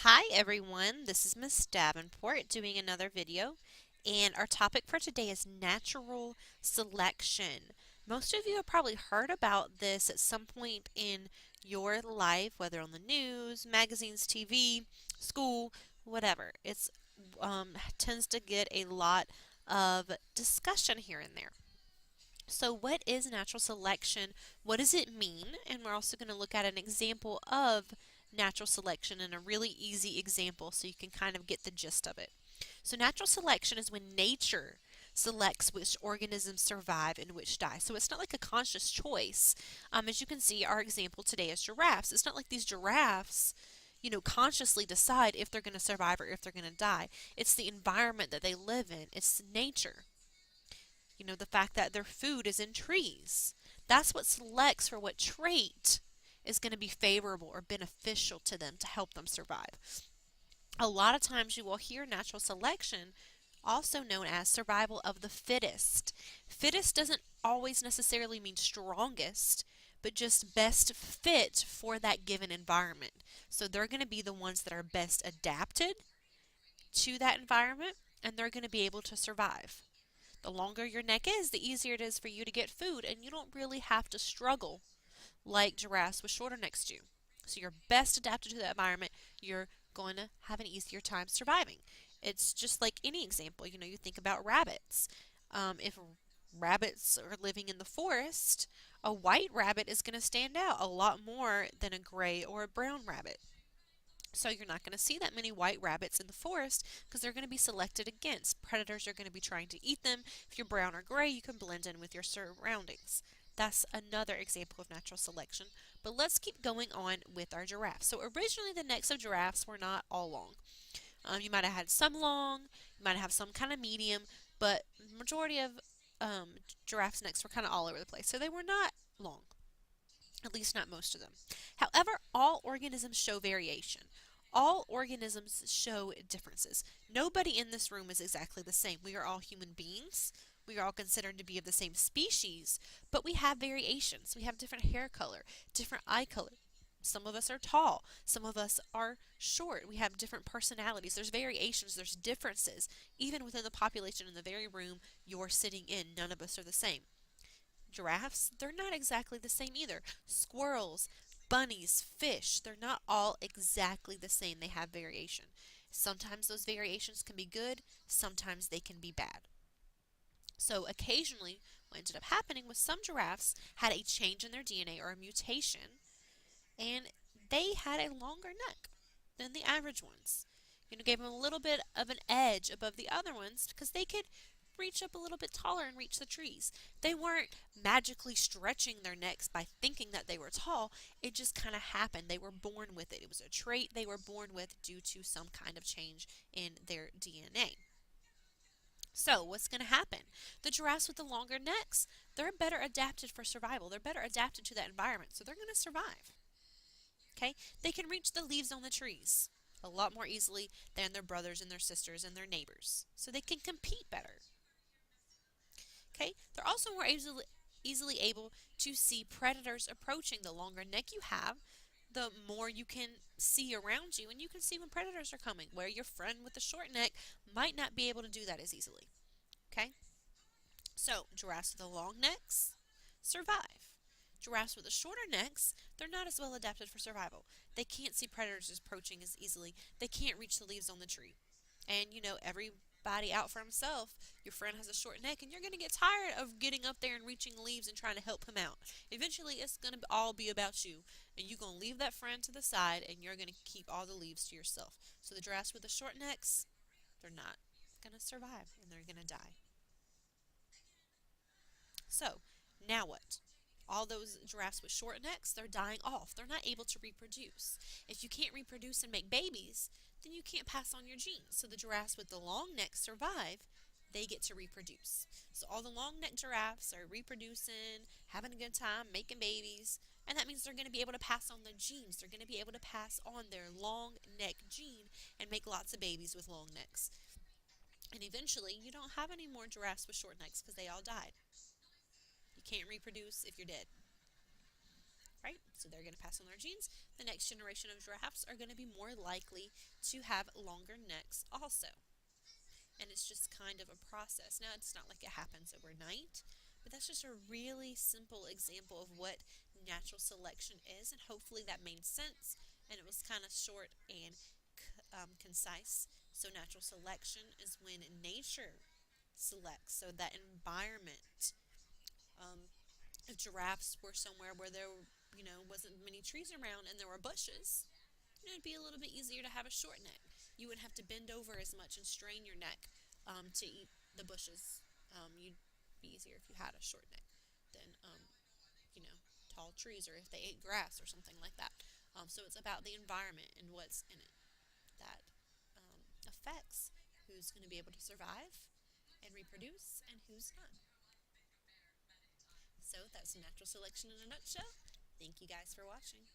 Hi everyone, this is Miss Davenport doing another video, and our topic for today is natural selection. Most of you have probably heard about this at some point in your life, whether on the news, magazines, TV, school, whatever. It's tends to get a lot of discussion here and there. So, what is natural selection? What does it mean? And we're also going to look at an example of natural selection and a really easy example so you can kind of get the gist of it. So, natural selection is when nature selects which organisms survive and which die. So, it's not like a conscious choice. As you can see, our example today is giraffes. It's not like these giraffes consciously decide if they're going to survive or if they're going to die. It's the environment that they live in, it's nature. The fact that their food is in trees. That's what selects for what trait is going to be favorable or beneficial to them to help them survive. A lot of times you will hear natural selection also known as survival of the fittest. Fittest doesn't always necessarily mean strongest, but just best fit for that given environment. So they're going to be the ones that are best adapted to that environment and they're going to be able to survive. The longer your neck is, the easier it is for you to get food, and you don't really have to struggle like giraffes with shorter necks do. So you're best adapted to the environment, you're going to have an easier time surviving. It's just like any example. You think about rabbits. If rabbits are living in the forest, a white rabbit is going to stand out a lot more than a gray or a brown rabbit. So you're not going to see that many white rabbits in the forest because they're going to be selected against. Predators are going to be trying to eat them. If you're brown or gray, you can blend in with your surroundings. That's another example of natural selection. But let's keep going on with our giraffes. So originally the necks of giraffes were not all long. You might have had some long, you might have some kind of medium, but the majority of giraffes' necks were kind of all over the place. So they were not long. At least not most of them. However, all organisms show variation. All organisms show differences. Nobody in this room is exactly the same. We are all human beings. We are all considered to be of the same species, but we have variations. We have different hair color, different eye color. Some of us are tall, some of us are short. We have different personalities. There's variations, there's differences. Even within the population in the very room you're sitting in, none of us are the same. Giraffes, they're not exactly the same either. Squirrels, bunnies, fish, they're not all exactly the same. They have variation. Sometimes those variations can be good, sometimes they can be bad. So occasionally, what ended up happening was some giraffes had a change in their DNA or a mutation, and they had a longer neck than the average ones. Gave them a little bit of an edge above the other ones because they could reach up a little bit taller and reach the trees. They weren't magically stretching their necks by thinking that they were tall. It just kind of happened. They were born with it. It was a trait they were born with due to some kind of change in their DNA. So, what's going to happen? The giraffes with the longer necks, they're better adapted for survival. They're better adapted to that environment, so they're going to survive. Okay? They can reach the leaves on the trees a lot more easily than their brothers and their sisters and their neighbors. So they can compete better. Okay? They're also more easily able to see predators approaching. The longer neck you have, the more you can see around you, and you can see when predators are coming, where your friend with the short neck might not be able to do that as easily. Okay? So, giraffes with the long necks survive. Giraffes with the shorter necks, they're not as well adapted for survival. They can't see predators approaching as easily. They can't reach the leaves on the tree. And everybody out for himself. Your friend has a short neck, and you're going to get tired of getting up there and reaching leaves and trying to help him out. Eventually, it's going to all be about you, and you're going to leave that friend to the side, and you're going to keep all the leaves to yourself. So the giraffes with the short necks, they're not going to survive, and they're going to die. So, now what? All those giraffes with short necks, they're dying off. They're not able to reproduce. If you can't reproduce and make babies, then you can't pass on your genes. So the giraffes with the long necks survive. They get to reproduce. So all the long necked giraffes are reproducing, having a good time, making babies, and that means they're going to be able to pass on the genes. They're going to be able to pass on their long neck gene and make lots of babies with long necks. And eventually, you don't have any more giraffes with short necks because they all died. You can't reproduce if you're dead. right? So they're going to pass on their genes. The next generation of giraffes are going to be more likely to have longer necks also. And it's just kind of a process. Now, it's not like it happens overnight, but that's just a really simple example of what natural selection is, and hopefully that made sense, and it was kind of short and concise. So natural selection is when nature selects, so that environment. If giraffes were somewhere where there, wasn't many trees around and there were bushes, it'd be a little bit easier to have a short neck. You wouldn't have to bend over as much and strain your neck to eat the bushes. You'd be easier if you had a short neck than, you know, tall trees, or if they ate grass or something like that. So it's about the environment and what's in it that affects who's going to be able to survive and reproduce and who's not. So that's natural selection in a nutshell. Thank you guys for watching.